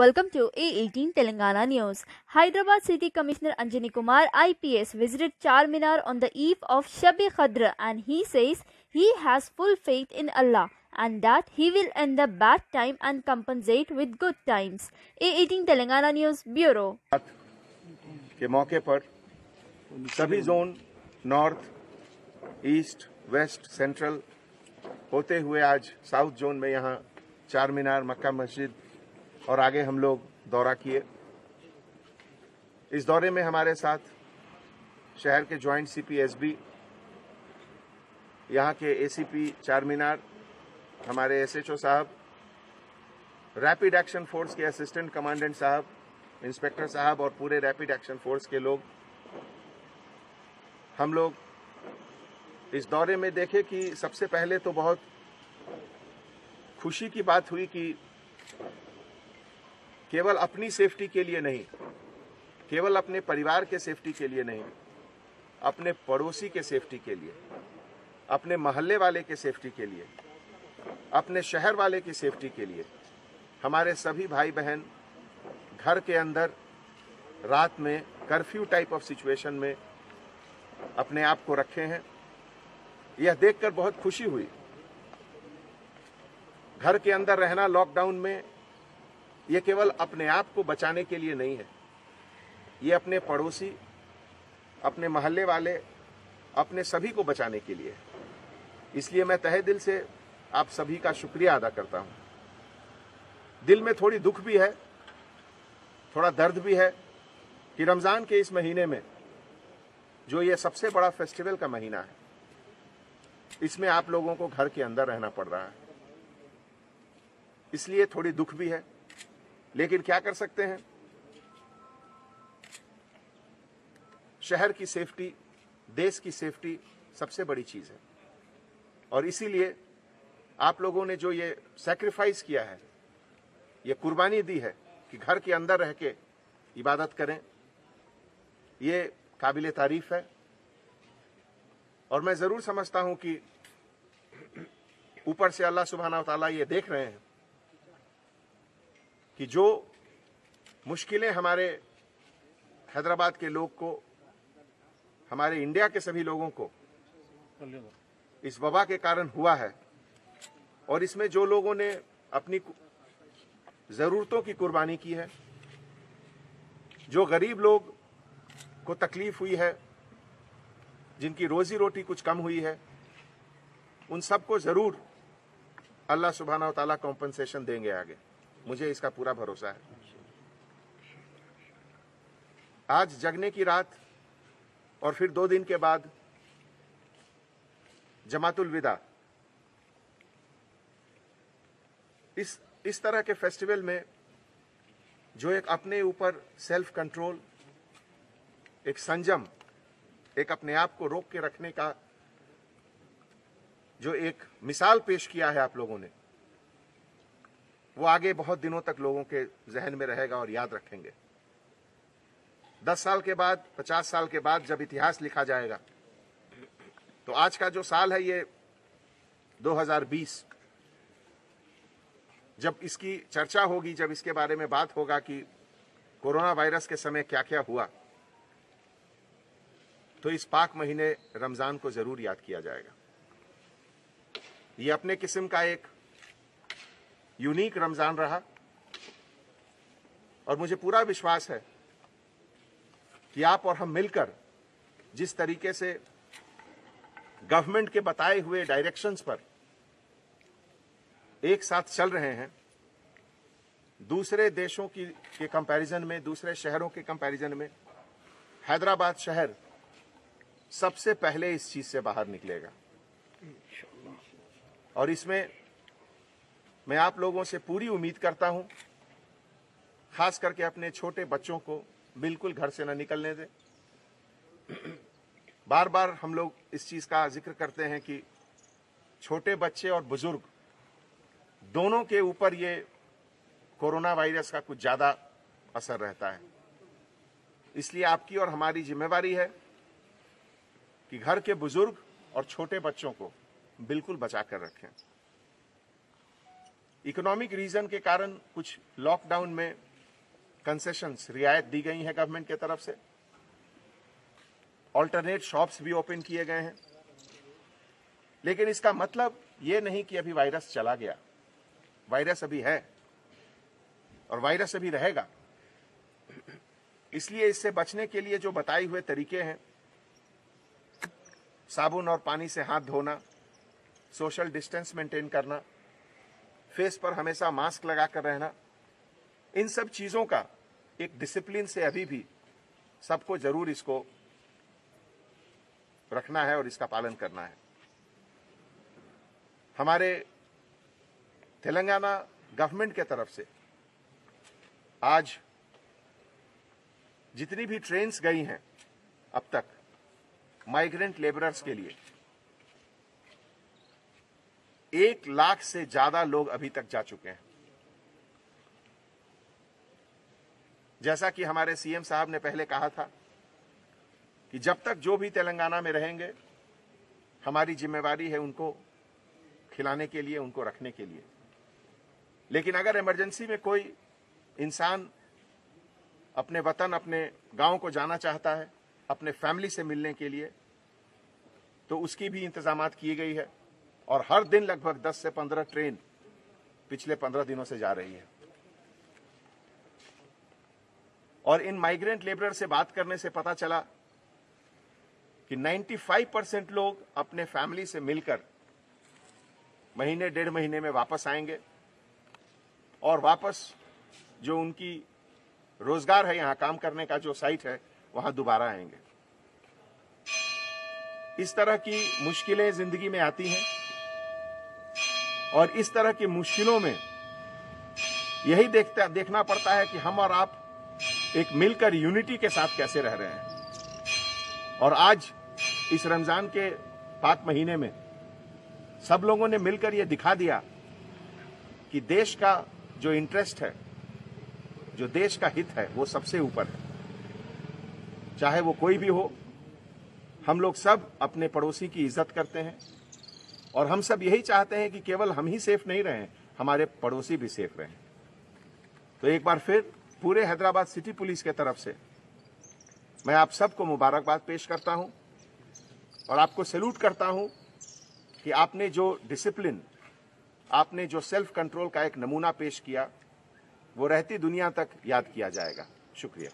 Welcome to A18 Telangana News. Hyderabad City Commissioner Anjani Kumar IPS visited Charminar on the eve of Shab-e-Qadr and he says he has full faith in Allah and that he will end the bad time and compensate with good times. A18 Telangana News Bureau. के मौके पर सभी zone north, east, west, central होते हुए आज south zone में यहाँ चार मीनार, मक्का मस्जिद और आगे हम लोग दौरा किए। इस दौरे में हमारे साथ शहर के ज्वाइंट सीपी एसबी, यहाँ के एसीपी चार मीनार, हमारे एसएचओ साहब, रैपिड एक्शन फोर्स के असिस्टेंट कमांडेंट साहब, इंस्पेक्टर साहब और पूरे रैपिड एक्शन फोर्स के लोग। हम लोग इस दौरे में देखे कि सबसे पहले तो बहुत खुशी की बात हुई कि केवल अपनी सेफ्टी के लिए नहीं, केवल अपने परिवार के सेफ्टी के लिए नहीं, अपने पड़ोसी के सेफ्टी के लिए, अपने मोहल्ले वाले के सेफ्टी के लिए, अपने शहर वाले की सेफ्टी के लिए हमारे सभी भाई बहन घर के अंदर रात में कर्फ्यू टाइप ऑफ सिचुएशन में अपने आप को रखे हैं। यह देखकर बहुत खुशी हुई। घर के अंदर रहना लॉकडाउन में यह केवल अपने आप को बचाने के लिए नहीं है, ये अपने पड़ोसी, अपने मोहल्ले वाले, अपने सभी को बचाने के लिए। इसलिए मैं तहे दिल से आप सभी का शुक्रिया अदा करता हूं। दिल में थोड़ी दुख भी है, थोड़ा दर्द भी है कि रमजान के इस महीने में जो ये सबसे बड़ा फेस्टिवल का महीना है, इसमें आप लोगों को घर के अंदर रहना पड़ रहा है। इसलिए थोड़ी दुख भी है, लेकिन क्या कर सकते हैं। शहर की सेफ्टी, देश की सेफ्टी सबसे बड़ी चीज है और इसीलिए आप लोगों ने जो ये सैक्रिफाइस किया है, ये कुर्बानी दी है कि घर के अंदर रह के इबादत करें, ये काबिले तारीफ है। और मैं जरूर समझता हूं कि ऊपर से अल्लाह सुब्हाना व तआला ये देख रहे हैं कि जो मुश्किलें हमारे हैदराबाद के लोग को, हमारे इंडिया के सभी लोगों को इस वबा के कारण हुआ है और इसमें जो लोगों ने अपनी जरूरतों की कुर्बानी की है, जो गरीब लोग को तकलीफ हुई है, जिनकी रोजी रोटी कुछ कम हुई है, उन सबको जरूर अल्लाह सुब्हाना व तआला कॉम्पनसेशन देंगे आगे, मुझे इसका पूरा भरोसा है। आज जगने की रात और फिर 2 दिन के बाद जमातुल विदा। इस तरह के फेस्टिवल में जो एक अपने ऊपर सेल्फ कंट्रोल, एक संयम, एक अपने आप को रोक के रखने का जो एक मिसाल पेश किया है आप लोगों ने, वो आगे बहुत दिनों तक लोगों के जहन में रहेगा और याद रखेंगे। 10 साल के बाद, 50 साल के बाद जब इतिहास लिखा जाएगा तो आज का जो साल है ये 2020, जब इसकी चर्चा होगी, जब इसके बारे में बात होगा कि कोरोना वायरस के समय क्या क्या हुआ, तो इस पाक महीने रमजान को जरूर याद किया जाएगा। ये अपने किस्म का एक यूनिक रमजान रहा और मुझे पूरा विश्वास है कि आप और हम मिलकर जिस तरीके से गवर्नमेंट के बताए हुए डायरेक्शंस पर एक साथ चल रहे हैं, दूसरे देशों के कंपैरिजन में, दूसरे शहरों के कंपैरिजन में हैदराबाद शहर सबसे पहले इस चीज से बाहर निकलेगा। और इसमें मैं आप लोगों से पूरी उम्मीद करता हूं, खास करके अपने छोटे बच्चों को बिल्कुल घर से न निकलने दें। बार बार हम लोग इस चीज का जिक्र करते हैं कि छोटे बच्चे और बुजुर्ग दोनों के ऊपर ये कोरोना वायरस का कुछ ज्यादा असर रहता है। इसलिए आपकी और हमारी जिम्मेवारी है कि घर के बुजुर्ग और छोटे बच्चों को बिल्कुल बचा कर रखें। इकोनॉमिक रीजन के कारण कुछ लॉकडाउन में कंसेशंस, रियायत दी गई है गवर्नमेंट की तरफ से। ऑल्टरनेट शॉप्स भी ओपन किए गए हैं। लेकिन इसका मतलब ये नहीं कि अभी वायरस चला गया। वायरस अभी है और वायरस अभी रहेगा। इसलिए इससे बचने के लिए जो बताए हुए तरीके हैं, साबुन और पानी से हाथ धोना, सोशल डिस्टेंस मेंटेन करना, फेस पर हमेशा मास्क लगाकर रहना, इन सब चीजों का एक डिसिप्लिन से अभी भी सबको जरूर इसको रखना है और इसका पालन करना है। हमारे तेलंगाना गवर्नमेंट के तरफ से आज जितनी भी ट्रेन्स गई हैं अब तक माइग्रेंट लेबरर्स के लिए, 1 लाख से ज्यादा लोग अभी तक जा चुके हैं। जैसा कि हमारे सीएम साहब ने पहले कहा था कि जब तक जो भी तेलंगाना में रहेंगे, हमारी जिम्मेवारी है उनको खिलाने के लिए, उनको रखने के लिए। लेकिन अगर इमरजेंसी में कोई इंसान अपने वतन, अपने गांव को जाना चाहता है, अपने फैमिली से मिलने के लिए, तो उसकी भी इंतजामात की गई है। और हर दिन लगभग 10 से 15 ट्रेन पिछले 15 दिनों से जा रही है। और इन माइग्रेंट लेबरर से बात करने से पता चला कि 95% लोग अपने फैमिली से मिलकर महीने 1.5 महीने में वापस आएंगे और वापस जो उनकी रोजगार है, यहां काम करने का जो साइट है, वहां दोबारा आएंगे। इस तरह की मुश्किलें जिंदगी में आती हैं और इस तरह की मुश्किलों में यही देखना पड़ता है कि हम और आप एक मिलकर यूनिटी के साथ कैसे रह रहे हैं। और आज इस रमजान के पाक महीने में सब लोगों ने मिलकर यह दिखा दिया कि देश का जो इंटरेस्ट है, जो देश का हित है, वो सबसे ऊपर है। चाहे वो कोई भी हो, हम लोग सब अपने पड़ोसी की इज्जत करते हैं और हम सब यही चाहते हैं कि केवल हम ही सेफ नहीं रहें, हमारे पड़ोसी भी सेफ रहें। तो एक बार फिर पूरे हैदराबाद सिटी पुलिस के तरफ से मैं आप सबको मुबारकबाद पेश करता हूं और आपको सैल्यूट करता हूं कि आपने जो डिसिप्लिन, आपने जो सेल्फ कंट्रोल का एक नमूना पेश किया, वो रहती दुनिया तक याद किया जाएगा। शुक्रिया।